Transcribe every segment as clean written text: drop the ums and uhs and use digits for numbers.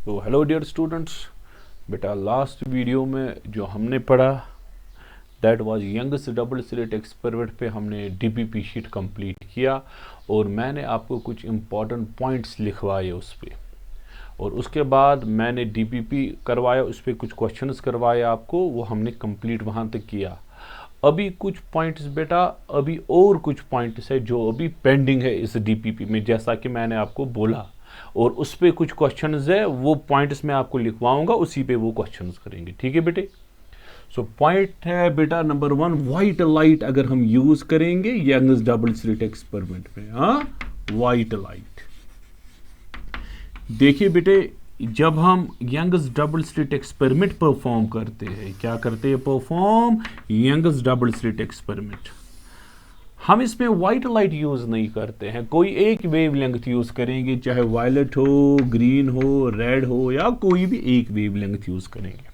तो hello dear students, बेटा last video में जो हमने पढ़ा that was youngest double slit experiment पे हमने डीपीपी शीट कंप्लीट किया और मैंने आपको कुछ इम्पॉर्टेंट पॉइंट्स लिखवाए उस पर, और उसके बाद मैंने डीपीपी करवाया, उस पर कुछ क्वेश्चंस करवाए आपको, वो हमने कंप्लीट वहाँ तक किया। अभी कुछ पॉइंट्स बेटा, अभी और कुछ पॉइंट्स है जो अभी पेंडिंग है इस डीपीपी में, जैसा कि मैंने आपको बोला, और उस पर कुछ क्वेश्चंस है, वो पॉइंट्स मैं आपको लिखवाऊंगा, उसी पे वो क्वेश्चंस करेंगे। ठीक है बेटे। सो पॉइंट है बेटा नंबर 1, वाइट लाइट अगर हम यूज करेंगे यंगस्ट डबल स्लिट एक्सपेरिमेंट में। हाँ, वाइट लाइट। देखिए बेटे, जब हम youngest double slit experiment perform करते हैं, क्या करते हैं? Perform youngest double slit experiment. हम इसमें वाइट लाइट यूज नहीं करते हैं, कोई एक वेवलेंथ यूज करेंगे, चाहे वायलेट हो, ग्रीन हो, रेड हो, या कोई भी एक वेवलेंथ यूज करेंगे।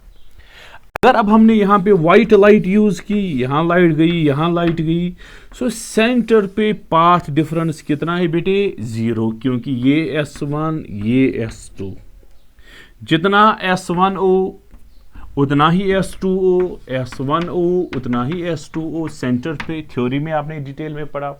अगर अब हमने यहाँ पे वाइट लाइट यूज की, यहाँ लाइट गई, यहाँ लाइट गई, सो सेंटर पे पाथ डिफरेंस कितना है बेटे? 0, क्योंकि ये S1 ये S2, जितना S1O उतना ही S2O, S1O उतना ही S2O। सेंटर पे थ्योरी में आपने डिटेल में पढ़ा,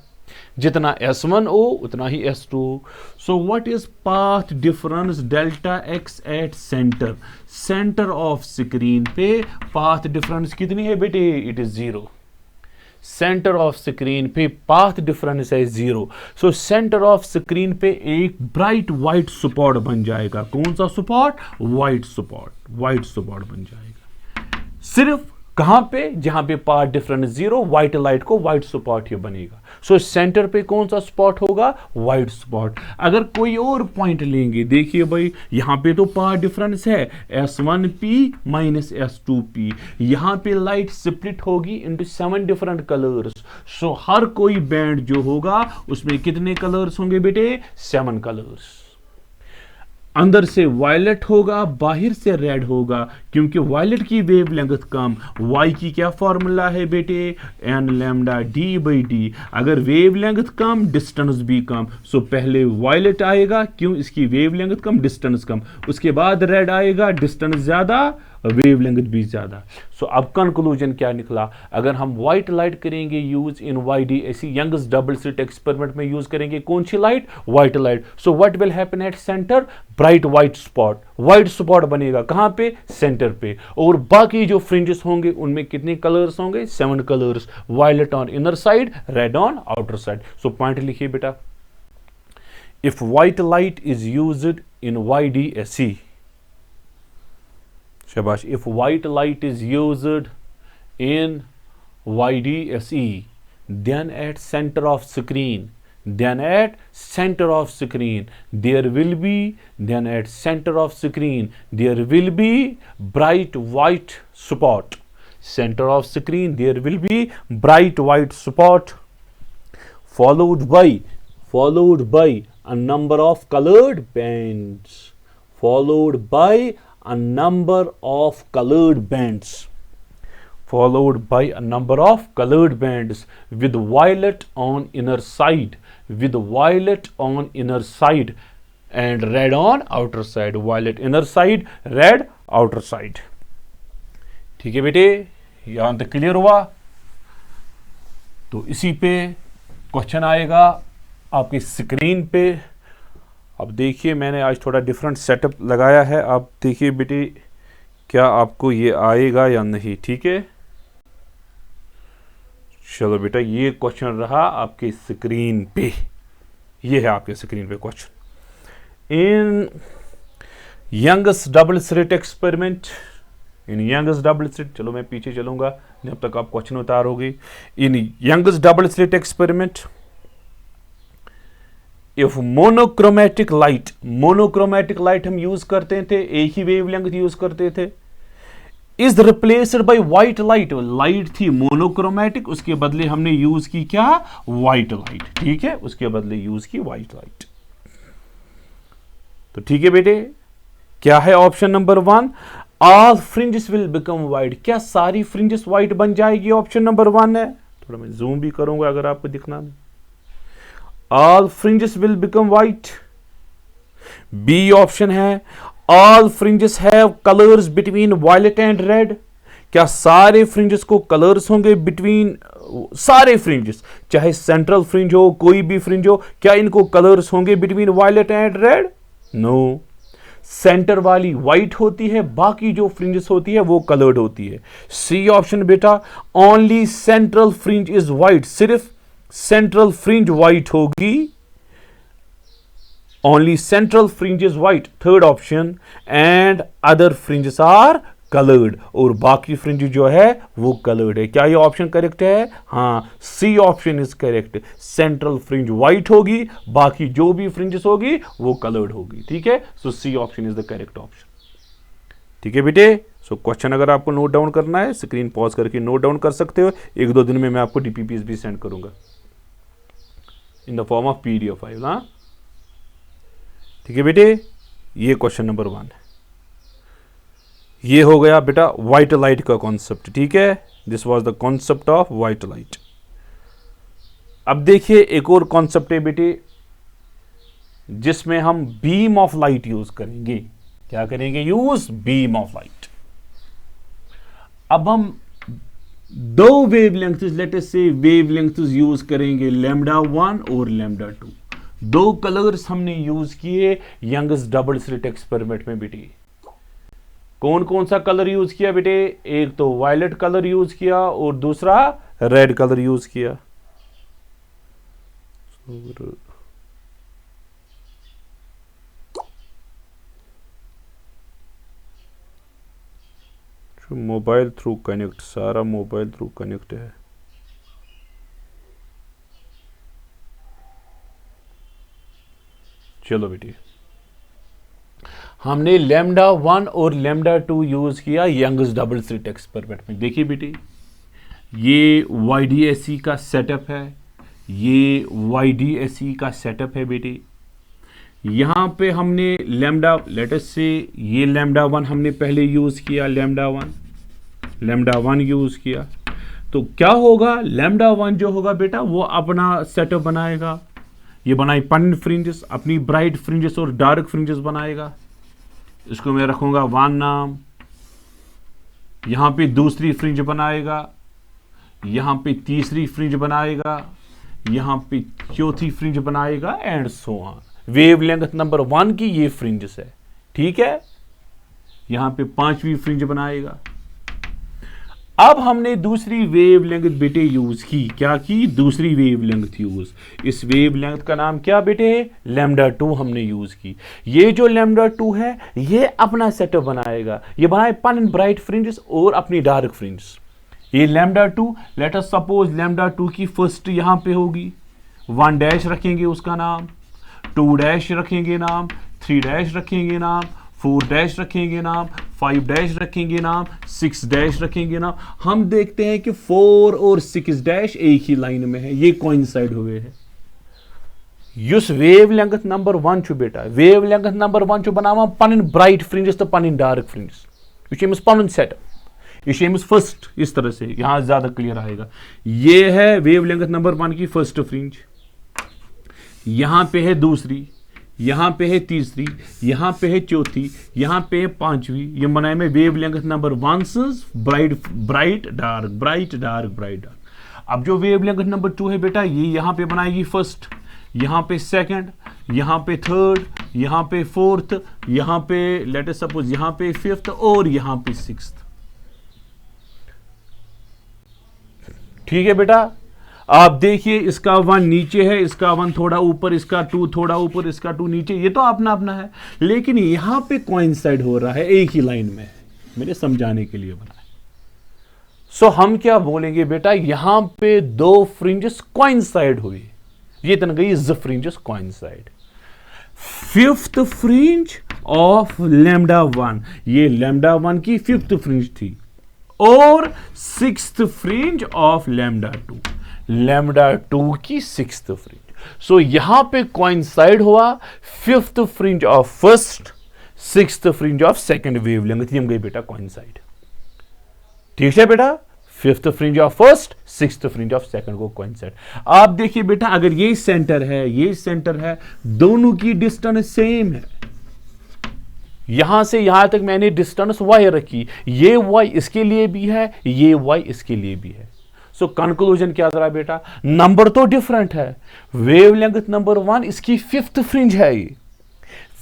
जितना S1O उतना ही S2O। So what is path difference delta x at centre? Centre of screen पे पाथ डिफरेंस कितनी है बेटे? It is 0। Centre of screen पे पाथ डिफरेंस है 0। सो सेंटर ऑफ स्क्रीन पे एक ब्राइट व्हाइट स्पॉट बन जाएगा। कौन सा spot? White spot. White spot बन जाएगा सिर्फ कहां पे? जहां पे पाथ डिफरेंस 0, व्हाइट लाइट को व्हाइट स्पॉट ही बनेगा। सो सेंटर पे कौन सा स्पॉट होगा? White spot. अगर कोई और पॉइंट लेंगे, देखिए भाई, यहां पे तो पाथ डिफरेंस है S1P माइनस S2P, यहां पे लाइट स्प्लिट होगी इनटू 7 डिफरेंट कलर्स। सो हर कोई बैंड जो होगा उसमें कितने कलर्स होंगे बेटे? 7 कलर्स। अंदर से वायलेट होगा, बाहर से रेड होगा, क्योंकि वायलेट की वेवलेंथ कम। वाई की क्या फॉर्मूला है बेटे? N lambda D by d. अगर वेवलेंथ कम, डिस्टेंस भी कम। सो पहले वायलेट आएगा, क्यों? इसकी वेवलेंथ कम, डिस्टेंस कम। उसके बाद रेड आएगा, डिस्टेंस ज्यादा, वेवलेंथ भी ज्यादा। सो अब कंक्लूजन क्या निकला? अगर हम व्हाइट लाइट करेंगे use in YDAC Young's double slit experiment में यूज करेंगे कौन सी light? White light. So what will happen at centre? Bright white spot. White spot बनेगा कहां पे? सेंटर पे। और बाकी जो फ्रिंजेस होंगे उनमें कितने कलर्स होंगे? 7 colours. Violet on inner side, red on outer side. So point लिखिए बेटा, if white light is used in YDAC, shabash, if white light is used in YDAC, then at center of screen, then at center of screen there will be, then at center of screen there will be bright white spot. Center of screen there will be bright white spot, followed by a number of colored bands, followed by a number of colored bands, followed by a number of colored bands with violet on inner side, with violet on inner side and red on outer side. Violet inner side, red outer side. ठीक है बेटे, यहां तक clear हुआ? तो इसी पे question आएगा आपकी स्क्रीन पे। अब देखिए, मैंने आज थोड़ा डिफरेंट सेटअप लगाया है। आप देखिए बेटे, क्या आपको ये आएगा या नहीं। ठीक है, चलो बेटा, ये क्वेश्चन रहा आपके स्क्रीन पे। ये है आपके स्क्रीन पे question. In Young's double slit experiment, in Young's double slit, चलो मैं पीछे चलूंगा जब तक आप क्वेश्चन उतारोगे। In Young's double slit experiment, if monochromatic light हम यूज करते थे, एक ही वेवलेंथ यूज करते थे, is replaced by white light. Light थी मोनोक्रोमेटिक, उसके बदले हमने यूज की क्या? White light. ठीक है, उसके बदले यूज की व्हाइट लाइट। तो ठीक है बेटे, क्या है option number 1? All fringes will become white. क्या सारी फ्रिंजेस व्हाइट बन जाएगी? ऑप्शन नंबर 1 है। थोड़ा मैं जूम भी करूंगा अगर आपको दिखना नहीं। all fringes will become white। B option है all fringes have colours between violet and red, क्या सारे फ्रिंजेस को कलर्स होंगे बिटवीन, सारे फ्रिंजेस चाहे सेंट्रल फ्रिंज हो कोई भी फ्रिंज हो, क्या इनको कलर्स होंगे between violet and red? No, centre वाली व्हाइट होती है, बाकी जो फ्रिंजेस होती है वो कलर्ड होती है। सी ऑप्शन बेटा, only central fringe is white, सिर्फ सेंट्रल फ्रिंज व्हाइट होगी, only central fringe is white, third option, and other fringes are coloured, और बाकी फ्रिंज जो है वो कलर्ड है। क्या ये ऑप्शन करेक्ट है? हाँ, C option is correct, central fringe white होगी, बाकी जो भी फ्रिंजेस होगी वो कलर्ड होगी। ठीक है, so C option is the correct option. ठीक है बेटे, सो क्वेश्चन अगर आपको नोट डाउन करना है स्क्रीन पॉज करके नोट डाउन कर सकते हो, एक दो दिन में मैं आपको डीपीपीस भी सेंड करूंगा in the form of PDF file. हाँ ठीक है बेटे, ये क्वेश्चन नंबर 1 है। ये हो गया बेटा व्हाइट लाइट का कॉन्सेप्ट। ठीक है, this was the concept of white light. अब देखिए एक और कॉन्सेप्ट है बेटे जिसमें हम बीम ऑफ लाइट यूज करेंगे। क्या करेंगे? Use beam of light. अब हम दो वेवलेंथ्स, लेट अस से वेवलेंथ्स यूज करेंगे λ1 और λ2। दो कलर्स हमने यूज किए यंगस डबल स्लिट एक्सपेरिमेंट में बेटे। कौन कौन सा कलर यूज किया बेटे? एक तो वायलेट कलर यूज किया और दूसरा रेड कलर यूज किया। मोबाइल थ्रू कनेक्ट, सारा मोबाइल थ्रू कनेक्ट है। चलो बेटी, हमने λ1 और λ2 यूज किया यंगस डबल स्लिट एक्सपेरिमेंट में। देखिए बेटी, ये YDSE का सेटअप है, ये YDSE का सेटअप है बेटी। यहां पे हमने लैम्डा, लेट अस से ये λ1 हमने पहले यूज किया, λ1 यूज किया, तो क्या होगा? λ1 जो होगा बेटा वो अपना सेटअप बनाएगा, ये बनाए पन फ्रिंजेस, अपनी ब्राइट फ्रिंजेस और डार्क फ्रिंजेस बनाएगा। इसको मैं रखूंगा 1 नाम, यहां पे दूसरी फ्रिंज बनाएगा, यहां पे तीसरी फ्रिंज बनाएगा, यहां पे चौथी फ्रिंज बनाएगा, and so on. Wavelength number 1 की ये फ्रिंजेस है। ठीक है, यहां पे 5वीं फ्रिंज बनाएगा। अब हमने दूसरी वेवलेंथ बेटे यूज की। क्या की? दूसरी वेवलेंथ यूज। इस वेवलेंथ का नाम क्या बेटे? λ2 हमने यूज की। ये जो λ2 है ये अपना सेटअप बनाएगा, ये बनाए पन ब्राइट फ्रिंजेस और अपनी डार्क फ्रिंजेस। ये λ2, लेट अस सपोज λ2 की फर्स्ट यहां पे होगी, 1 डैश रखेंगे उसका नाम, 2 डैश रखेंगे नाम, 3 डैश रखेंगे नाम, 4 डैश रखेंगे नाम, 5 डैश रखेंगे नाम, 6 डैश रखेंगे नाम। हम देखते हैं कि 4 और 6 डैश एक ही लाइन में है, ये कोइंसाइड हुए हैं। युस वेवलेंथ नंबर 1 छु बेटा, वेवलेंथ नंबर 1 छु बनावा पन ब्राइट फ्रिंजेस तो पन डार्क फ्रिंजेस। यह पन सेटअप, यह फर्स्ट, इस तरह से यहां ज्यादा क्लियर आएगा। ये है वेवलेंथ नंबर 1 की फर्स्ट फ्रिंज, यहां पे है दूसरी, यहां पे है तीसरी, यहां पे है चौथी, यहां पे है 5वीं। ये बनाए में wavelength number 1 bright dark, bright dark, bright dark. अब जो वेवलेंथ नंबर 2 है बेटा, ये यहां पे बनाएगी फर्स्ट, यहां पे सेकंड, यहां पे थर्ड, यहां पे फोर्थ, यहां पे लेट अस सपोज यहां पे 5th और यहां पे 6th। ठीक है बेटा, आप देखिए इसका 1 नीचे है, इसका 1 थोड़ा ऊपर, इसका 2 थोड़ा ऊपर, इसका 2 नीचे, ये तो अपना अपना है, लेकिन यहां पे कोइंसाइड हो रहा है, एक ही लाइन में है, मेरे समझाने के लिए बनाए। सो हम क्या बोलेंगे बेटा, यहां पे 2 फ्रिंजेस कोइंसाइड हुई, ये तन गई ज fringes coincide. 5th fringe of λ1, ये λ1 की 5th फ्रिंज थी, और 6th फ्रिंज ऑफ λ2 की 6th फ्रिंज। सो यहां पे कोइंसाइड हुआ 5th fringe of first, 6th fringe of second wavelength, ये गई बेटा कोइंसाइड। ठीक है बेटा, 5th fringe of first, 6th fringe of second को कोइंसाइड। आप देखिए बेटा, अगर ये सेंटर है, ये सेंटर है, दोनों की डिस्टेंस सेम है, यहां से यहां तक मैंने डिस्टेंस y रखी, ये y इसके लिए भी है, ये y इसके लिए भी है। सो कंक्लूजन क्या रहा बेटा, नंबर तो डिफरेंट है। वेवलेंथ नंबर 1 इसकी 5th फ्रिंज है, ये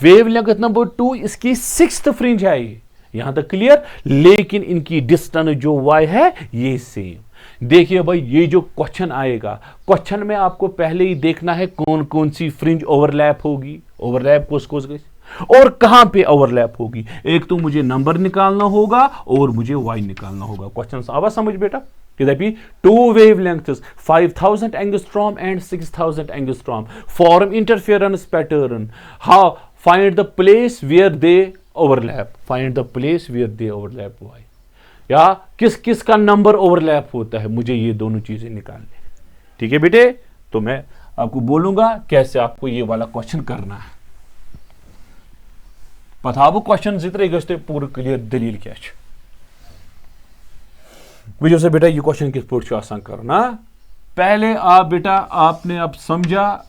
वेवलेंथ नंबर 2 इसकी 6th फ्रिंज है, ये यहां तक क्लियर। लेकिन इनकी डिस्टेंस जो y है ये सेम। देखिए भाई, ये जो क्वेश्चन आएगा, क्वेश्चन में आपको पहले ही देखना है कौन कौन सी फ्रिंज ओवरलैप होगी, ओवरलैप कोस और कहां पे ओवरलैप होगी। एक तो मुझे नंबर निकालना होगा और मुझे वाई निकालना होगा। क्वेश्चन आवाज समझ बेटा, कि two wavelengths 5000 angstrom and 6000 angstrom form interference pattern. How find the place where they overlap? Find the place where they overlap. Why? या किस किस का नंबर ओवरलैप होता है, मुझे ये दोनों चीजें निकालनी। ठीक है बेटे, तो मैं आपको बोलूंगा कैसे आपको ये वाला क्वेश्चन करना है। पता वो क्वेश्चन जितने गए पूरे क्लियर दलील क्या है। वजह से बेटा ये क्वेश्चन किस पोर्ट आसान करना। पहले आप बेटा आपने अब समझा,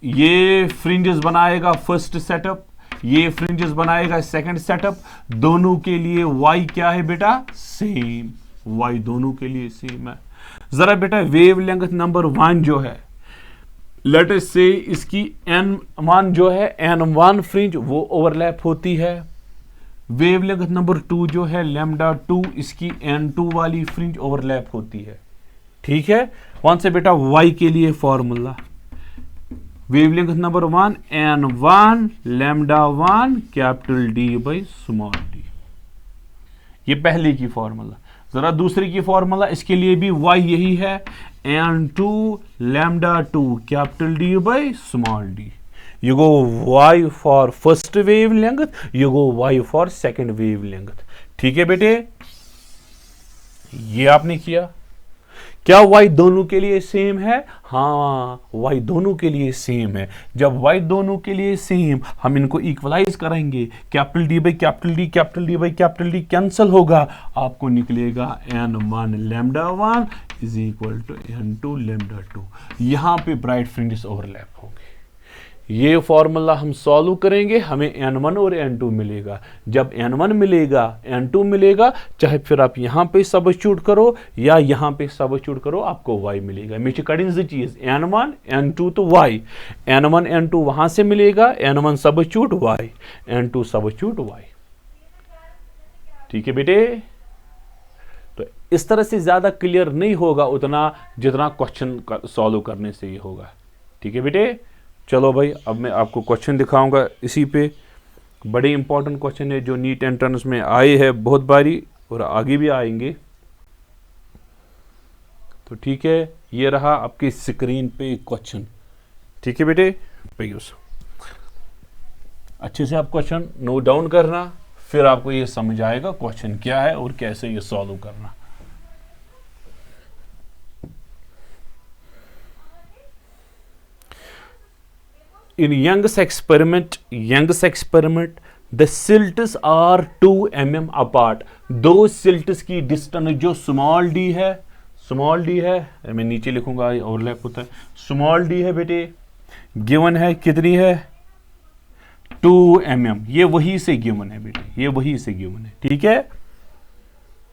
ये फ्रिंजेस बनाएगा फर्स्ट सेटअप, ये फ्रिंजेस बनाएगा सेकंड सेटअप। दोनों के लिए y क्या है बेटा, सेम। y दोनों के लिए सेम है। जरा बेटा वेवलेंथ नंबर 1 जो है, लेट अस से इसकी n1 जो है, n1 फ्रिंज वो ओवरलैप होती है। वेवलेंथ नंबर 2 जो है लैम्डा 2, इसकी n2 वाली फ्रिंज ओवरलैप होती है। ठीक है, वहां से बेटा y के लिए formula, wavelength number 1 n1 lambda 1 capital D by small d। ये पहले की फॉर्मूला। जरा दूसरे की फॉर्मूला, इसके लिए भी y यही है, n2 lambda 2 capital D by small d। You go y for first wavelength, you go y for second wavelength। ठीक है बेटे, ये आपने किया। क्या y दोनों के लिए सेम है? हाँ, y दोनों के लिए सेम है। जब y दोनों के लिए सेम, हम इनको इक्वलाइज करेंगे, capital D by capital D, capital D by capital D cancel होगा, आपको निकलेगा n1 lambda 1 is equal to n2 lambda 2। यहां पे ब्राइट फ्रिंजेस ओवरलैप होंगे। ये फॉर्मूला हम सॉल्व करेंगे, हमें n1 और n2 मिलेगा। जब n1 मिलेगा, n2 मिलेगा, चाहे फिर आप यहां पे सब्स्टिट्यूट करो या यहां पे सब्स्टिट्यूट करो, आपको y मिलेगा। मे कड़िन चीज n1 n2 तो y, n1 n2 वहां से मिलेगा, n1 substitute y, n2 substitute y। ठीक है बेटे, तो इस तरह से ज्यादा क्लियर नहीं होगा उतना जितना क्वेश्चन सॉल्व करने से ही होगा। ठीक है बेटे, चलो भाई अब मैं आपको क्वेश्चन दिखाऊंगा इसी पे। बड़े इंपॉर्टेंट क्वेश्चन है जो नीट एंट्रेंस में आए हैं बहुत बारी और आगे भी आएंगे। तो ठीक है, ये रहा आपकी स्क्रीन पे क्वेश्चन। ठीक है बेटे, अच्छे से आप क्वेश्चन नोट डाउन करना, फिर आपको ये समझ आएगा क्वेश्चन क्या है और कैसे ये सॉल्व करना। In Young's experiment, the silts are 2 mm apart। दो silts की डिस्टेंस जो स्मॉल d है, मैं नीचे लिखूंगा ओवरलैप होता है, स्मॉल d है बेटे, गिवन है कितनी है 2 mm। ये वही से गिवन है बेटे, ये वही से गिवन है। ठीक है,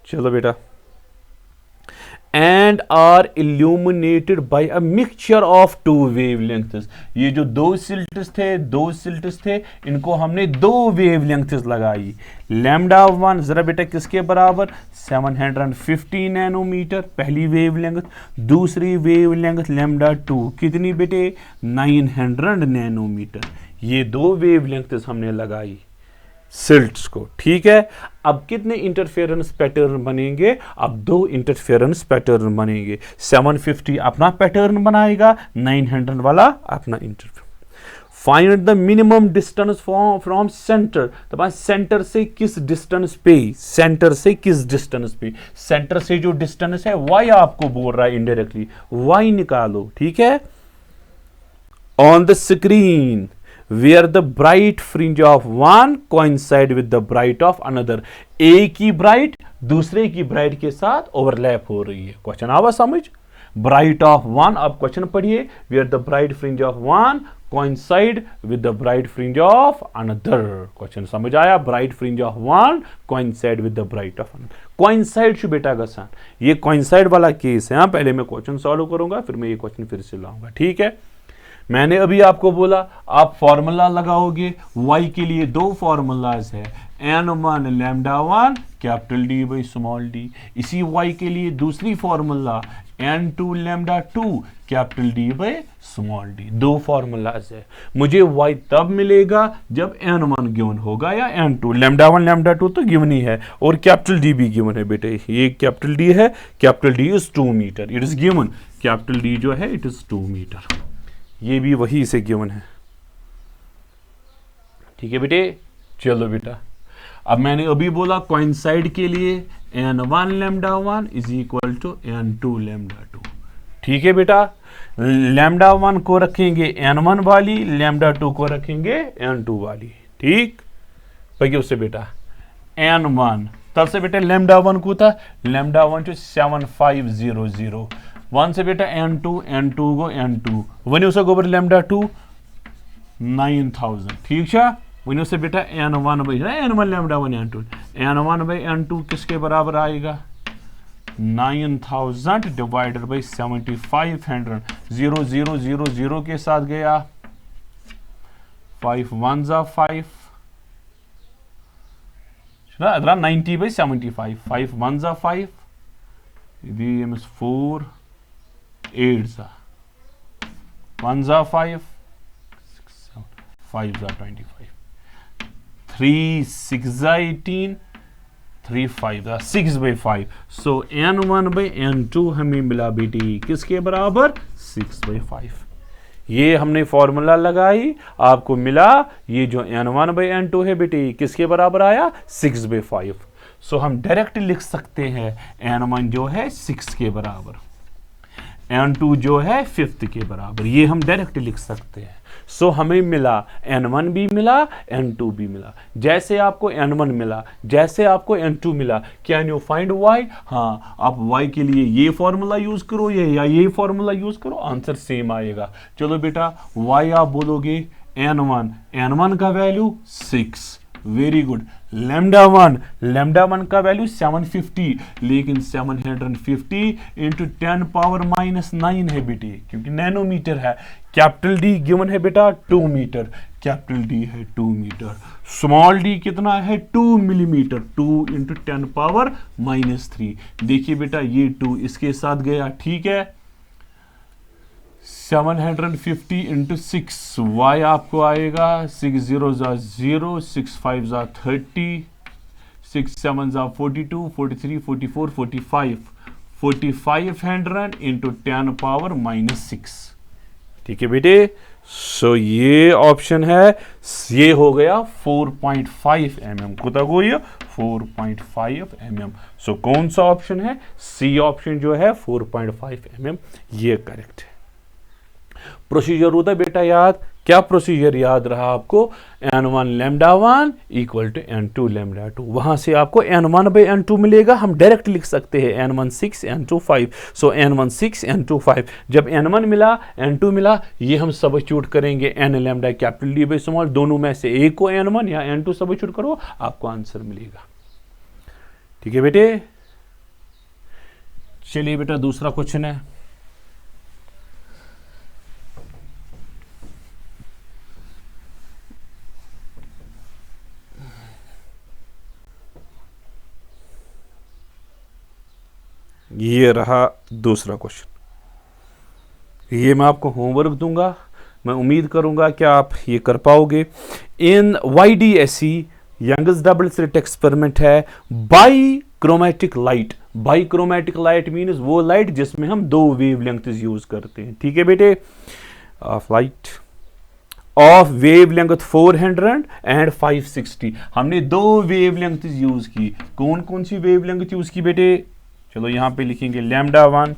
चलो बेटा, and are illuminated by a mixture of 2 wavelengths। ये जो दो सिल्ट्स थे, इनको हमने 2 wavelengths लगाई। लैम्डा 1 जरा बेटा किसके बराबर, 750 नैनोमीटर पहली वेवलेंथ, दूसरी वेवलेंथ लैम्डा 2 कितनी बेटे 900 नैनोमीटर। ये 2 वेवलेंथ्स हमने लगाई सिल्ट्स को। ठीक है, अब कितने इंटरफेरेंस पैटर्न बनेंगे, अब 2 इंटरफेरेंस पैटर्न बनेंगे। 750 अपना पैटर्न बनाएगा, 900 वाला अपना interference. Find the minimum distance from centre. तो सेंटर से किस डिस्टेंस पे, सेंटर से जो डिस्टेंस है y आपको बोल रहा है इनडायरेक्टली, y निकालो। ठीक है, on the screen where the bright fringe of one coincide with the bright of another। एक की ब्राइट दूसरे की ब्राइट के साथ ओवरलैप हो रही है। क्वेश्चन आवा समझ, ब्राइट ऑफ वन, अब क्वेश्चन पढ़िए, where the bright fringe of one coincide with the bright fringe of another. Question समझ आया? bright fringe of one coincide with the bright of another. coincide शु बेटा गसान, ये coincide वाला केस है। हाँ, पहले मैं क्वेश्चन सॉल्व करूंगा, फिर मैं ये क्वेश्चन फिर से लाऊंगा, ठीक है। मैंने अभी आपको बोला आप फॉर्मूला लगाओगे, y के लिए दो फॉर्मूलाज है, n1 lambda 1 capital D by small d। इसी y के लिए दूसरी formula n2 lambda 2 capital D by small d। दो फॉर्मूलाज है। मुझे y तब मिलेगा जब n1 गिवन होगा या n2। लैम्डा 1 लैम्डा 2 तो गिवन ही है और कैपिटल D भी गिवन है बेटे। ये कैपिटल D है, capital D is 2 metre, it is given. Capital D जो है इट इज 2 मीटर, ये भी वही से गिवन है, ठीक है बेटे। चलो बेटा, अब मैंने अभी बोला कोइंसाइड के लिए n1 lambda 1 is equal to n2 lambda 2, ठीक है बेटा। लैम्डा 1 को रखेंगे n1 वाली, लैम्डा 2 को रखेंगे n2 वाली, ठीक भाई। उससे बेटा n1 तब से बेटा लैम्डा 1 को था, लैम्डा 1 जो 7500, 1 से बेटा n2 गो n2 वन से गोबर लैम्डा 2 9000, ठीक है। वन से बेटा n1 by n1 lambda 1 n2, n1 by n2 किसके बराबर आएगा? 9000 डिवाइडेड बाई 7500। 0 0 0 0 के साथ गया, 5 1 जा 5 ना 90 बाई 75, 5 1 जा 5, ये 4 8 जा 1 जा 5 5 जा 25, 3 6 जा 18, 3 5 जा 6 by 5। So n1 by n2 हमें मिला बेटी किसके बराबर? 6 बाई 5। ये हमने फॉर्मूला लगाई, आपको मिला ये जो n1 बाई n2 है बेटी किसके बराबर आया? 6 बाई 5। सो हम डायरेक्ट लिख सकते हैं n1 जो है 6 के बराबर, n2 जो है 5 के बराबर, ये हम डायरेक्ट लिख सकते हैं। सो हमें मिला n1 भी मिला, n2 भी मिला। जैसे आपको n1 मिला, जैसे आपको n2 मिला, कैन यू फाइंड y? हाँ, आप y के लिए ये फॉर्मूला यूज करो या ये फॉर्मूला यूज करो, आंसर सेम आएगा। चलो बेटा y आप बोलोगे n1 का वैल्यू 6, वेरी गुड। लैम्डा 1 का वैल्यू 750, लेकिन 750 इंटू 10 पावर -9 है बेटे, क्योंकि नैनोमीटर है। कैपिटल D गिवन है बेटा 2 मीटर, कैपिटल D है 2 मीटर। स्मॉल d कितना है? 2 मिलीमीटर, 2 इंटू 10 पावर -3। देखिए बेटा ये 2 इसके साथ गया, ठीक है। 750 इंटू 6, y आपको आएगा 6 0 जा 0, 6 5 जा 30, 6 7 जा 42, 43 44 45, 4500 इंटू 10 पावर -6, ठीक है बेटे। सो ये ऑप्शन है, ये हो गया 4.5 mm, कुता को ये 4.5 mm। सो कौन सा ऑप्शन है? सी ऑप्शन जो है 4.5 mm, ये करेक्ट है। प्रोसीजर होता है बेटा याद, क्या प्रोसीजर याद रहा आपको? n1 lambda 1 equal to n2 lambda 2, वहां से आपको n1 बाई n2 मिलेगा। हम डायरेक्ट लिख सकते हैं n1 6 n2 5। सो n1 6 n2 5, जब n1 मिला n2 मिला, ये हम सबस्टिट्यूट करेंगे n lambda capital D by small, दोनों में से एक को n1 या n2 सबस्टिट्यूट करो, आपको आंसर मिलेगा, ठीक है बेटे। चलिए बेटा दूसरा क्वेश्चन है। ये रहा दूसरा क्वेश्चन, ये मैं आपको होमवर्क दूंगा, मैं उम्मीद करूंगा कि आप ये कर पाओगे। In YDSE Young's double slit experiment है bichromatic light. Bichromatic light means वो लाइट जिसमें हम दो वेवलेंथ्स यूज करते हैं, ठीक है बेटे। Of light of wavelength 400 and 560, हमने दो वेवलेंथ्स यूज की। कौन कौन सी वेवलेंथ यूज की बेटे? चलो यहां पे लिखेंगे लैम्डा 1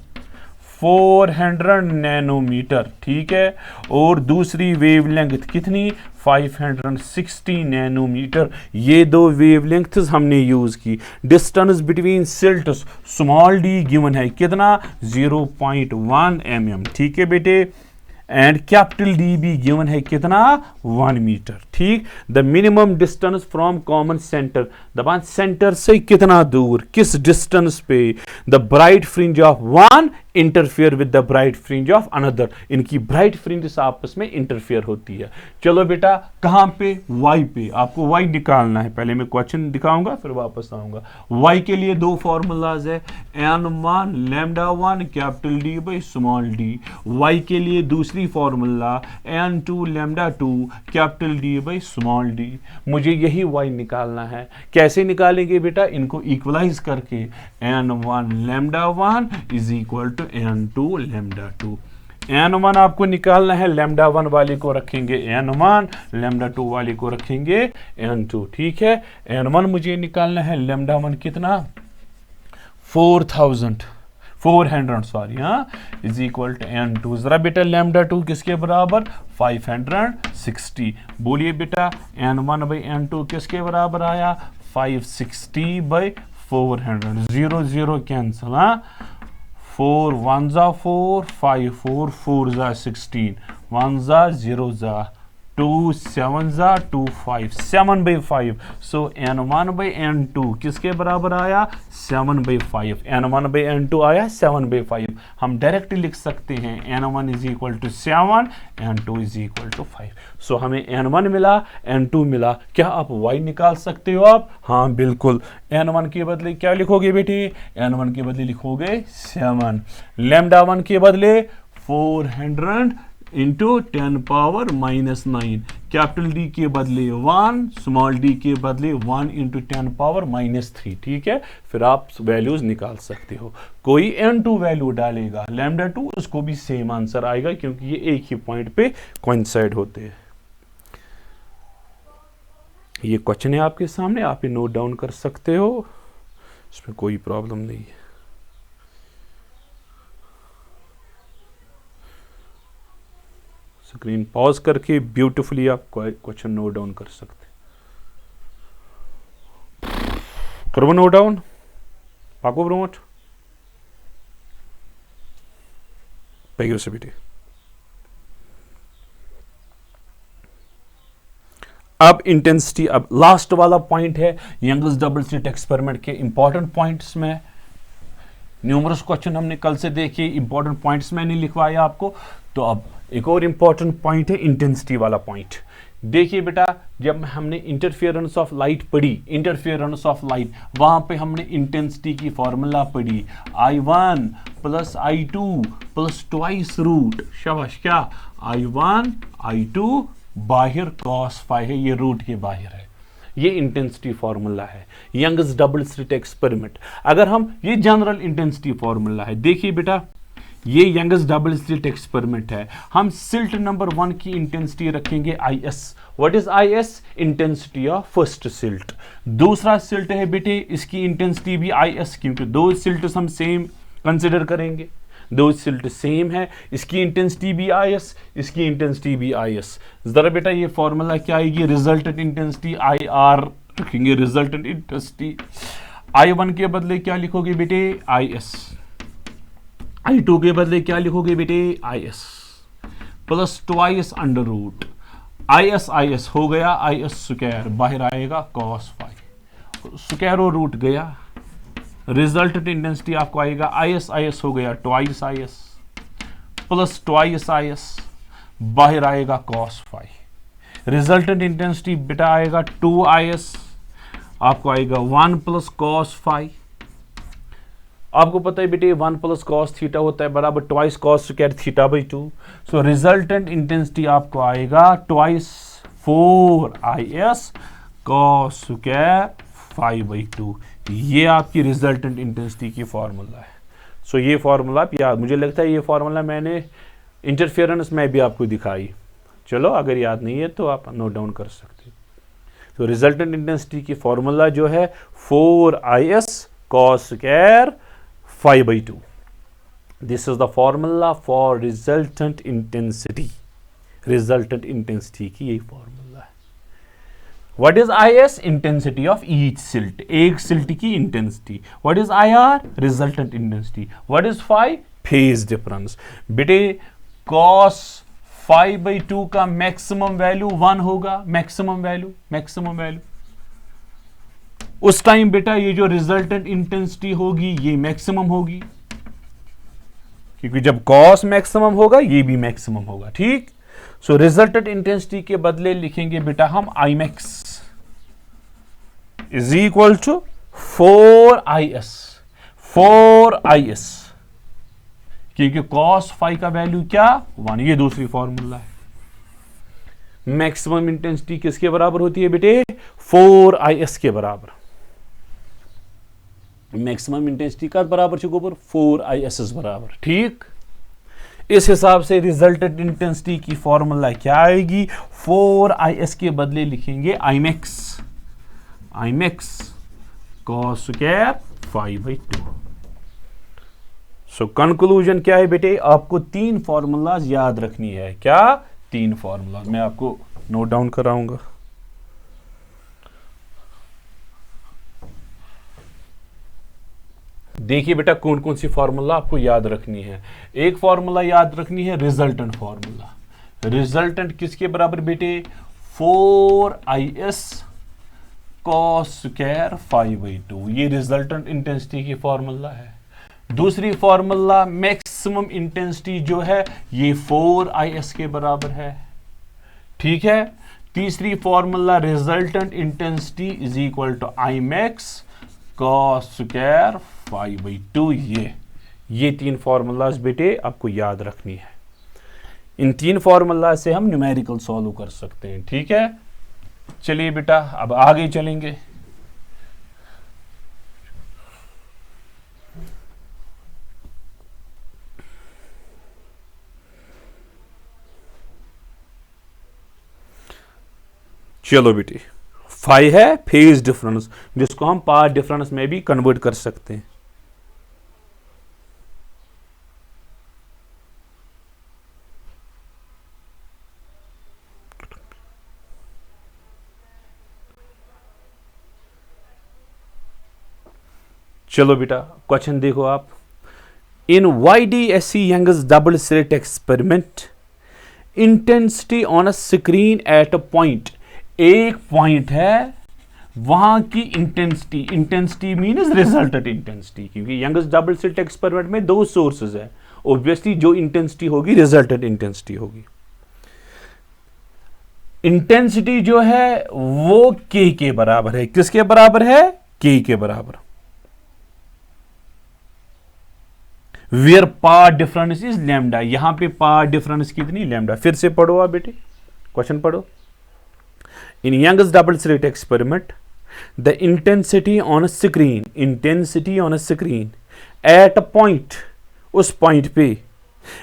400 नैनोमीटर, ठीक है, और दूसरी वेवलेंथ कितनी? 560 नैनोमीटर। ये दो वेवलेंथ्स हमने यूज की। Distance between slits small d given है कितना? 0.1 mm, ठीक है बेटे। एंड कैपिटल डी भी गिवन है कितना 1 मीटर। ठीक, the minimum distance from common centre, दबान सेंटर से कितना दूर, किस डिस्टेंस पे, the bright fringe of one interfere with the bright fringe of another, इनकी ब्राइट फ्रिंज आपस में इंटरफेयर होती है। चलो बेटा कहां पे, वाई पे, आपको वाई निकालना है। पहले मैं क्वेश्चन दिखाऊंगा फिर वापस आऊंगा। वाई के लिए दो फॉर्मूलाज है, n1 lambda 1 capital D by small d. Y के लिए दूसरी formula n2 lambda 2 capital D by small d. मुझे यही वाई निकालना है। कैसे निकालेंगे बेटा, इनको इक्वलाइज करके n1 lambda 1 is equal to n2 lambda 2। n1 आपको निकालना है, लैम्डा 1 वाले को रखेंगे n1, लैम्डा 2 वाले को रखेंगे n2। ठीक है, n1 मुझे निकालना है, लैम्डा 1 कितना 400 सॉरी, हाँ, इज इक्वल टू n2। जरा बेटा लैम्डा 2 किसके बराबर 560। बोलिए बेटा n1 बाई n2 किसके बराबर आया 560 बाई 400। 0 0 कैंसिल, हाँ, 4 1 जा 4, 5 4 4 जा 16, 1 जा 0 जा 2, 7 जा 2 5, 7 by 5। So n1 by n2 किसके बराबर आया 7 बाई 5। n1 बाई n2 आया 7 बाई 5। हम डायरेक्ट लिख सकते हैं n1 is equal to 7, n2 is equal to 5। So हमें n1 मिला, n2 मिला। क्या आप y निकाल सकते हो आप? हाँ बिल्कुल। n1 के बदले क्या लिखोगे बेटी, n1 के बदले लिखोगे 7, लैम्डा 1 के बदले 400 इंटू 10 पावर -9, कैपिटल डी के बदले 1, स्मॉल डी के बदले 1 इंटू 10 पावर -3। ठीक है, फिर आप वैल्यूज निकाल सकते हो। कोई n2 वैल्यू डालेगा, लैम्डा 2, उसको भी सेम आंसर आएगा क्योंकि ये एक ही पॉइंट पे कोइंसाइड होते हैं। ये क्वेश्चन है आपके सामने, आप ये नोट डाउन कर सकते हो, इसमें कोई प्रॉब्लम नहीं है। स्क्रीन पॉज करके ब्यूटीफुली आप क्वेश्चन नोट डाउन कर सकते। करो नोट डाउन, पाको ब्रोमोट पैगियो से बेटे। अब इंटेंसिटी, अब लास्ट वाला पॉइंट है यंगस डबल स्लिट एक्सपेरिमेंट के इंपॉर्टेंट पॉइंट्स में। न्यूमरस क्वेश्चन हमने कल से देखे, इंपॉर्टेंट पॉइंट्स मैंने लिखवाया आपको। तो अब एक और इंपॉर्टेंट पॉइंट है इंटेंसिटी वाला पॉइंट। देखिए बेटा, जब हमने इंटरफेरेंस ऑफ लाइट पढ़ी, इंटरफेरेंस ऑफ लाइट, वहां पे हमने इंटेंसिटी की फॉर्मूला पढ़ी, I1 plus I2 plus twice root, शाबाश, क्या I1 I2 बाहर cos फाई है, ये रूट के बाहर है। ये इंटेंसिटी फॉर्मूला है यंगस डबल स्लिट एक्सपेरिमेंट। अगर हम, ये जनरल इंटेंसिटी फॉर्मूला है। देखिए बेटा, ये यंगस डबल स्लिट एक्सपेरिमेंट है। हम सिल्ट नंबर 1 की इंटेंसिटी रखेंगे IS। What is IS? Intensity of first silt. दूसरा सिल्ट है बेटे, इसकी इंटेंसिटी भी IS, क्योंकि दो सिल्ट हम सेम कंसिडर करेंगे, दो सिल्ट सेम है। इसकी इंटेंसिटी भी IS, इसकी इंटेंसिटी भी IS। जरा बेटा ये फॉर्मूला क्या आएगी, रिजल्टेंट इंटेंसिटी IR रखेंगे। रिजल्टेंट इंटेंसिटी I1 के बदले क्या लिखोगे बेटे IS, I2 के बदले क्या लिखोगे बेटे IS plus twice under root IS हो गया IS स्क्वायर, बाहर आएगा cos फाई, स्क्वायर और रूट गया। रिजल्टेंट इंटेंसिटी आपको आएगा IS हो गया twice IS plus twice IS, बाहर आएगा cos फाई। रिजल्टेंट इंटेंसिटी बेटा आएगा 2IS, आपको आएगा 1 प्लस cos फाई। आपको पता है बेटे 1 प्लस cos थीटा होता है बराबर twice cos square theta by 2। So resultant intensity आपको आएगा ट्वाइस 4IS cos स्क्वायर 5/2। ये आपकी रिजल्टेंट इंटेंसिटी की फॉर्मूला है। सो ये फॉर्मूला आप याद, मुझे लगता है ये फॉर्मूला मैंने इंटरफेरेंस में भी आपको दिखाई। चलो अगर याद नहीं है तो आप नोट डाउन कर सकते हो। तो रिजल्टेंट इंटेंसिटी की फॉर्मूला जो है 4IS cos square 5/2। This is the formula for resultant intensity। Resultant intensity की यही फॉर्मूला है। What is IS? Intensity of each silt, एक सिल्ट की intensity. What is IR? Resultant intensity। What is phi? Phase difference। बेटे cos 5/2 का maximum value 1 होगा, maximum value. उस time बेटा ये जो रिजल्टेंट इंटेंसिटी होगी ये मैक्सिमम होगी, क्योंकि जब कॉस मैक्सिमम होगा ये भी मैक्सिमम होगा, ठीक। सो रिजल्टेंट इंटेंसिटी के बदले लिखेंगे बेटा हम Imax is equal to 4IS, क्योंकि cos फाई का वैल्यू क्या 1, ये दूसरी फॉर्मूला है। मैक्सिमम इंटेंसिटी किसके बराबर होती है बेटे, 4IS के बराबर। मैक्सिमम इंटेंसिटी का बराबर छ गोबर 4IS बराबर, ठीक। इस हिसाब से रिजल्टेंट इंटेंसिटी की फॉर्मूला क्या आएगी, 4IS के बदले लिखेंगे Imax cos square 5/2। So conclusion क्या है बेटे, आपको 3 फॉर्मूलाज याद रखनी है। क्या 3 फॉर्मूला, मैं आपको नोट डाउन कराऊंगा। देखिए बेटा कौन कौन सी फॉर्मूला आपको याद रखनी है। एक फॉर्मूला याद रखनी है रिजल्टेंट फॉर्मूला। रिजल्टेंट किसके बराबर बेटे, 4IS cos स्क्वायर 5/2, ये रिजल्टेंट इंटेंसिटी की फॉर्मूला है। दूसरी फॉर्मूला मैक्सिमम इंटेंसिटी जो है ये 4IS के बराबर है, ठीक है। तीसरी formula resultant intensity is equal to Imax cos square 5/2। ये 3 फॉर्मूलाज बेटे आपको याद रखनी है। इन 3 फॉर्मूला से हम न्यूमेरिकल सॉल्व कर सकते हैं, ठीक है। चलिए बेटा अब आगे चलेंगे। चलो बेटे, फाई है फेज डिफरेंस, जिसको हम पाथ डिफरेंस में भी कन्वर्ट कर सकते हैं। चलो बेटा क्वेश्चन देखो आप। In YDSC Young's double slit experiment, intensity on a screen at a point, एक पॉइंट है वहां की इंटेंसिटी मीन्स रिजल्टेंट इंटेंसिटी, क्योंकि यंग्स डबल स्लिट एक्सपेरिमेंट में 2 सोर्सेज है, ऑब्वियसली जो इंटेंसिटी होगी रिजल्टेंट इंटेंसिटी होगी। इंटेंसिटी जो है वो K के बराबर है, किसके बराबर है, K के बराबर। Where path difference is lambda, यहां पे पाथ डिफरेंस कितनी, लैम्डा। फिर से पढ़ो आप बेटे, क्वेश्चन पढ़ो। In Young's double slit experiment the intensity on a screen at a point, उस पॉइंट पे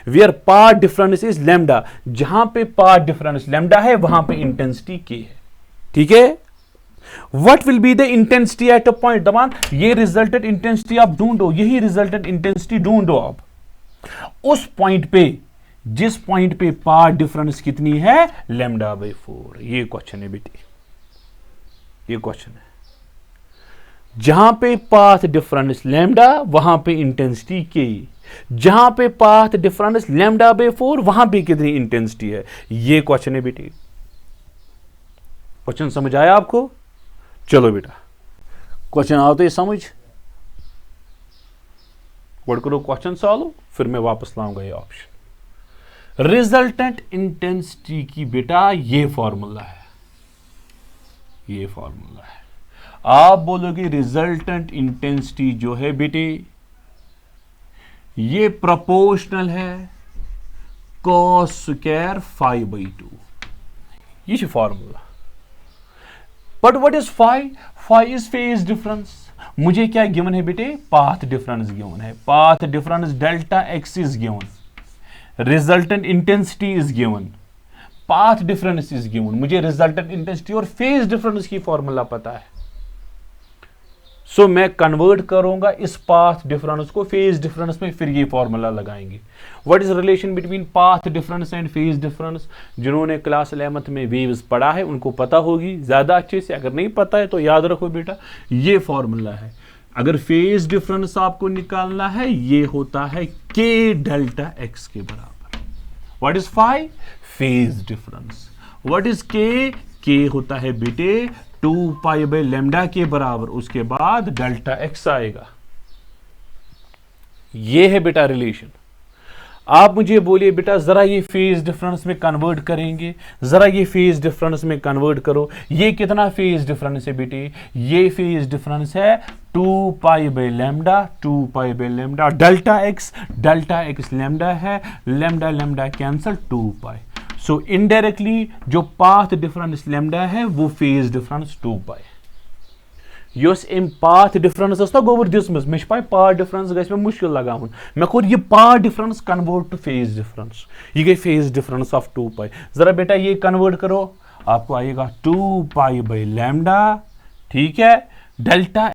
where path difference is lambda, जहां पे पाथ डिफरेंस लैम्डा है वहां पे इंटेंसिटी के है, ठीक है। What will be the intensity at a point? दमान ये रिजल्टेंट इंटेंसिटी आप ढूंढो, यही रिजल्टेंट इंटेंसिटी ढूंढो आप उस पॉइंट पे, जिस पॉइंट पे पाथ डिफरेंस कितनी है, λ/4। ये क्वेश्चन है बेटी, ये क्वेश्चन है। जहां पे पाथ डिफरेंस लैम्डा वहां पे इंटेंसिटी के, जहां पे पाथ डिफरेंस λ/4 वहां पे कितनी इंटेंसिटी है, ये क्वेश्चन है बेटी। क्वेश्चन समझ आया आपको? चलो बेटा क्वेश्चन आओ तो ये समझ, वर्ड करो क्वेश्चन सॉल्व, फिर मैं वापस लाऊंगा ये ऑप्शन। रिजल्टेंट इंटेंसिटी की बेटा ये फॉर्मूला है, ये फॉर्मूला है। आप बोलोगे रिजल्टेंट इंटेंसिटी जो है बेटे ये प्रोपोर्शनल है cos स्क्वायर 5/2, ये formula. But what is phi, phi is phase difference. मुझे क्या गिवन है बेटे, पाथ डिफरेंस गिवन है, path difference delta x is given, resultant intensity is given, path difference is given. मुझे रिजल्टेंट इंटेंसिटी और phase difference की formula पता है। सो मैं कन्वर्ट करूंगा इस पाथ डिफरेंस को फेज डिफरेंस में, फिर ये फॉर्मूला लगाएंगे। What is relation between path difference and phase difference? जिन्होंने क्लास 11th में वेव्स पढ़ा है उनको पता होगी ज्यादा अच्छे से, अगर नहीं पता है तो याद रखो बेटा ये फॉर्मूला है। अगर फेज डिफरेंस आपको निकालना है ये होता है k डेल्टा x के बराबर, what is phi? Phase difference. What is K? K होता है बेटे 2 पाई बाई लेमडा के बराबर, उसके बाद डेल्टा एक्स आएगा। ये है बेटा रिलेशन। आप मुझे बोलिए बेटा जरा ये फेज डिफरेंस में कन्वर्ट करेंगे, जरा ये फेज डिफरेंस में कन्वर्ट करो। ये कितना फेज डिफरेंस है बेटे? ये फेज डिफरेंस है 2 pi by lambda, 2 pi by lambda, delta x lambda है, लेमडा लेमडा कैंसल 2 पाई। सो इनडायरेक्टली जो पाथ डिफरेंस लेमडा है वो फेज डिफरेंस 2 पाई। यस एम पाथ डिफरेंस तो गोबर दिसमस मे पाई पाथ डिफरेंस गई मुश्किल लगान, मे कोर ये path difference convert two phase difference, ये गई फेज डिफरेंस ऑफ 2 पाई। जरा बेटा ये कन्वर्ट करो, आपको आएगा 2 पाई बाई लैम्डा, ठीक है, डेल्टा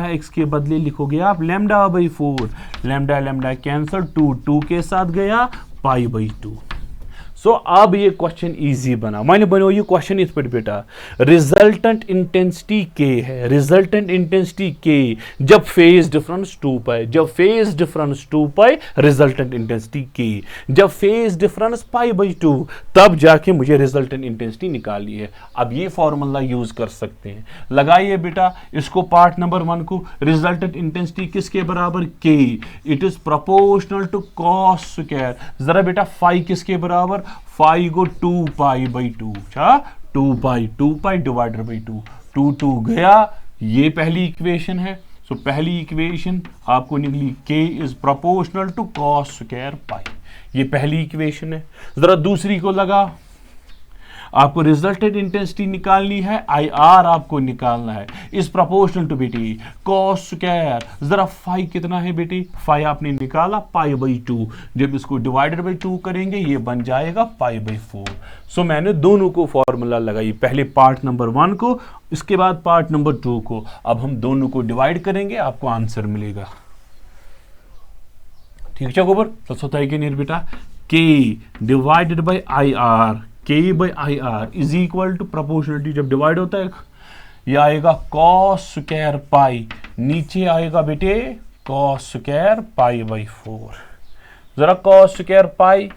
एक्स के बदले लिखोगे आप lambda by 4, lambda lambda cancel, 2 के साथ गया पाई बाई 2। सो अब ये क्वेश्चन इजी बना, मैंने बनो ये क्वेश्चन इस पर बेटा रिजल्टेंट इंटेंसिटी के है, रिजल्टेंट इंटेंसिटी के जब फेज डिफरेंस 2 पाई, जब फेज डिफरेंस 2 पाई रिजल्टेंट इंटेंसिटी के, जब फेज डिफरेंस पाई बाई 2 तब जाके मुझे रिजल्टेंट इंटेंसिटी निकाली है। अब ये फॉर्मूला यूज कर सकते हैं, लगाइए बेटा इसको पार्ट नंबर 1 को, रिजल्टेंट इंटेंसिटी किसके बराबर? K, it is proportional to cos square. जरा बेटा फाई किसके बराबर? फाई को 2 pi by 2, 2 pi divided by 2 गया, ये पहली इक्वेशन है। सो पहली इक्वेशन आपको निकली K is proportional to cos square pi, ये पहली इक्वेशन है। जरा दूसरी को लगा, आपको रिजल्टेंट इंटेंसिटी निकालनी है, आई आर आपको निकालना है, इस प्रोपोर्शनल टू बेटी कॉस स्क्वायर। जरा फाई कितना है बेटी? फाई आपने निकाला पाई बाई 2, जब इसको डिवाइडेड बाई 2 करेंगे ये बन जाएगा पाई बाई 4। सो मैंने दोनों को फॉर्मूला लगाई, पहले पार्ट नंबर 1 को, इसके बाद पार्ट नंबर 2 को। अब हम दोनों को डिवाइड करेंगे, आपको आंसर मिलेगा। ठीक है गोबर, तो होता है कि नहीं बेटा? K divided by I R, K by I R is equal to proportionality, जब डिवाइड होता है ये आएगा कॉस स्क्वायर पाई, नीचे आएगा बेटे कॉस स्क्वायर पाई बाई 4। जरा कॉस स्क्वायर पाई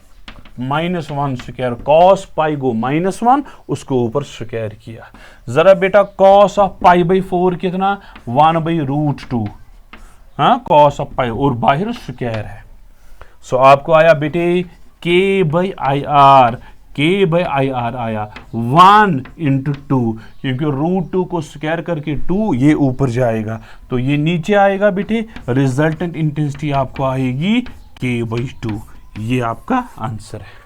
-1 स्क्वायर, कॉस पाई को -1 उसको ऊपर स्क्वायर किया। जरा बेटा कॉस ऑफ पाई बाई 4 कितना? 1 बाई रूट 2, हाँ कॉस ऑफ पाई, और बाहर स्क्वायर है। सो आपको आया बेटे के by I R, K by I are आया 1 इंटू 2, क्योंकि रूट 2 को स्क्वायर करके 2 ये ऊपर जाएगा तो ये नीचे आएगा बेटे। रिजल्टेंट इंटेंसिटी आपको आएगी के बाई 2, ये आपका आंसर है।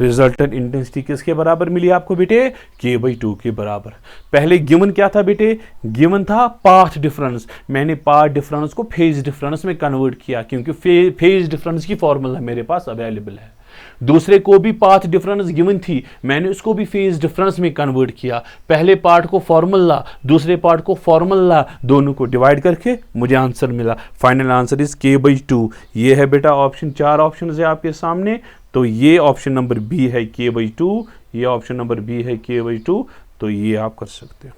रिजल्टेंट इंटेंसिटी किसके बराबर मिली आपको बेटे? के बाई 2 के बराबर। पहले गिवन क्या था बेटे? गिवन था पाथ डिफरेंस, मैंने पाथ डिफरेंस को फेज डिफरेंस में कन्वर्ट किया, क्योंकि फेज डिफरेंस की फॉर्मूला मेरे पास अवेलेबल है। दूसरे को भी पाथ डिफरेंस गिवन थी, मैंने उसको भी फेज डिफरेंस में कन्वर्ट किया। पहले पार्ट को फॉर्मूला, दूसरे पार्ट को फॉर्मूला, दोनों को डिवाइड करके मुझे आंसर मिला। फाइनल आंसर इज के बाई 2। ये है बेटा ऑप्शन, 4 ऑप्शन है आपके सामने, तो ये ऑप्शन नंबर बी है के बाई 2, ये ऑप्शन नंबर बी है के बाई 2, तो ये आप कर सकते हो।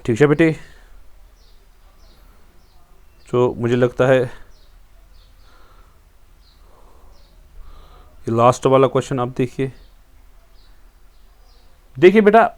ठीक है बेटे, तो मुझे लगता है ये लास्ट वाला क्वेश्चन आप देखिए। देखिए बेटा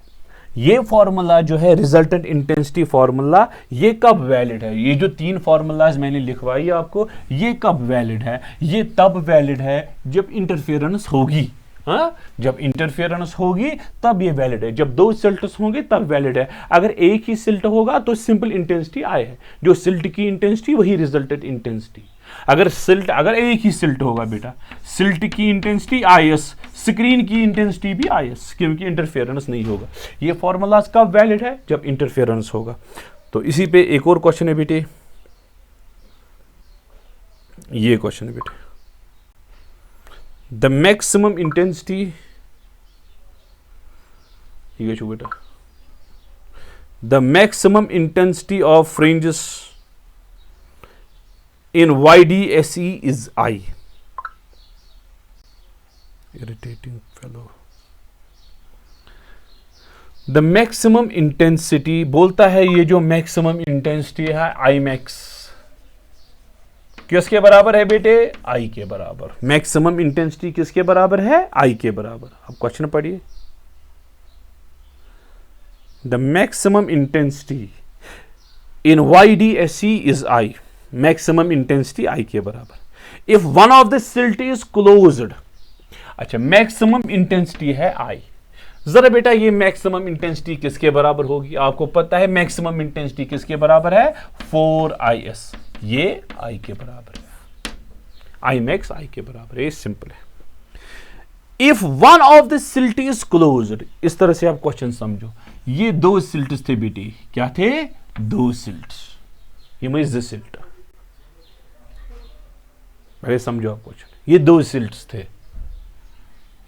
ये फॉर्मूला जो है रिजल्टेंट इंटेंसिटी फॉर्मूला, ये कब वैलिड है? ये जो 3 फॉर्मूलाज मैंने लिखवाई आपको, ये कब वैलिड है? ये तब वैलिड है जब इंटरफेरेंस होगी। हाँ, जब इंटरफेरेंस होगी तब ये वैलिड है, जब 2 सिल्ट्स होंगे तब वैलिड है। अगर एक ही सिल्ट होगा तो सिंपल इंटेंसिटी आई है, जो सिल्ट की इंटेंसिटी वही रिजल्टेंट इंटेंसिटी। अगर एक ही सिल्ट होगा बेटा, सिल्ट की इंटेंसिटी IS, स्क्रीन की इंटेंसिटी भी IS, क्योंकि इंटरफेरेंस नहीं होगा। ये फॉर्मूलाज कब वैलिड है? जब इंटरफेरेंस होगा। तो इसी पे एक और क्वेश्चन है बेटे, ये क्वेश्चन है बेटे, द मैक्सिमम इंटेंसिटी, ठीक है बेटा, the maximum intensity of fringes in YDSE is I. Irritating fellow. The maximum intensity बोलता है, ये जो maximum intensity है I max, किसके बराबर है बेटे? आई के बराबर। मैक्सिमम इंटेंसिटी किसके बराबर है? आई के बराबर। अब क्वेश्चन पढ़िए। The maximum intensity in YDSC is I. Maximum intensity I के बराबर। If one of the silt is closed, अच्छा मैक्सिमम इंटेंसिटी है आई। जरा बेटा ये मैक्सिमम इंटेंसिटी किसके बराबर होगी? आपको पता है मैक्सिमम इंटेंसिटी किसके बराबर है? 4IS। ये आई के बराबर है। आई मैक्स आई के बराबर है। सिंपल है। If one of the silt is closed, इस तरह से आप क्वेश्चन समझो। ये दो सिल्ट्स थे बेटे। क्या थे? दो सिल्ट्स। ये मज सिल्ट। पहले समझो आप क्वेश्चन। ये दो सिल्ट्स थे।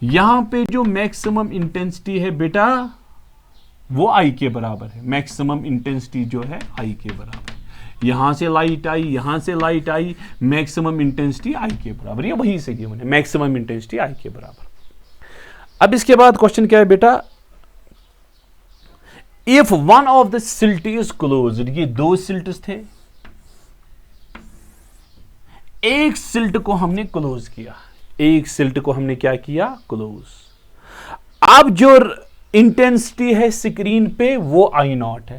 यहां पे जो मैक्सिमम इंटेंसिटी है बेटा वो आई के बराबर है। मैक्सिमम इंटेंसिटी जो है आई के बराबर। यहां से लाइट आई, यहां से light I, maximum intensity I के बराबर। ये वहीं से गिवन है, मैक्सिमम इंटेंसिटी आई के बराबर। अब इसके बाद क्वेश्चन क्या है बेटा? If one of the silt is closed, ये दो सिल्ट्स थे, एक सिल्ट को हमने क्लोज किया। एक सिल्ट को हमने क्या किया? क्लोज। अब जो इंटेंसिटी है स्क्रीन पे वो I0 है।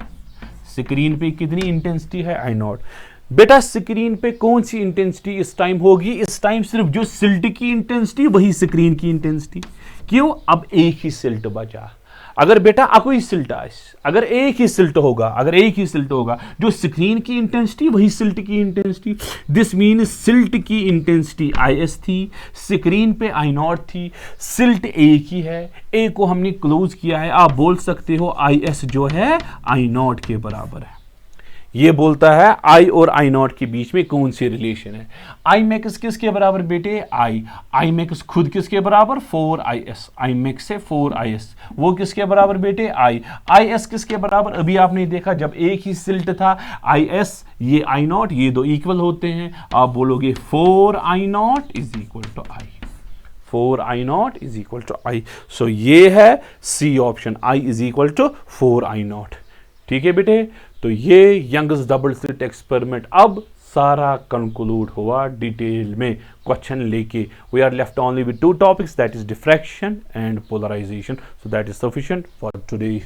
स्क्रीन पे कितनी इंटेंसिटी है? I0। बेटा स्क्रीन पे कौन सी इंटेंसिटी इस टाइम होगी? इस टाइम सिर्फ जो सिल्ट की इंटेंसिटी वही स्क्रीन की इंटेंसिटी। क्यों? अब एक ही सिल्ट बचा। अगर बेटा अकोई सिल्ट अगर एक ही सिल्ट होगा, जो स्क्रीन की इंटेंसिटी वही सिल्ट की इंटेंसिटी। दिस मीन सिल्ट की इंटेंसिटी IS थी, स्क्रीन पे I0 थी, सिल्ट एक ही है, ए को हमने क्लोज किया है। आप बोल सकते हो IS जो है I0 के बराबर है। ये बोलता है आई और I0 के बीच में कौन सी रिलेशन है। आई मैक्स किसके बराबर बेटे? आई मैक्स खुद किसके बराबर? 4IS। आई मैक्स है 4IS। वो किसके बराबर बेटे? IS किसके बराबर? अभी आपने देखा जब एक ही सिल्ट था IS, ये I0, ये दो इक्वल होते हैं। आप बोलोगे 4I0 is equal to I. 4I0 is equal to I. So ये है C option, I is equal to 4I0। ठीक है बेटे। तो ये यंग्स डबल स्लिट एक्सपेरिमेंट अब सारा कंक्लूड हुआ डिटेल में क्वेश्चन लेके। We are left only with two topics, that is diffraction and polarization. So that is sufficient for today.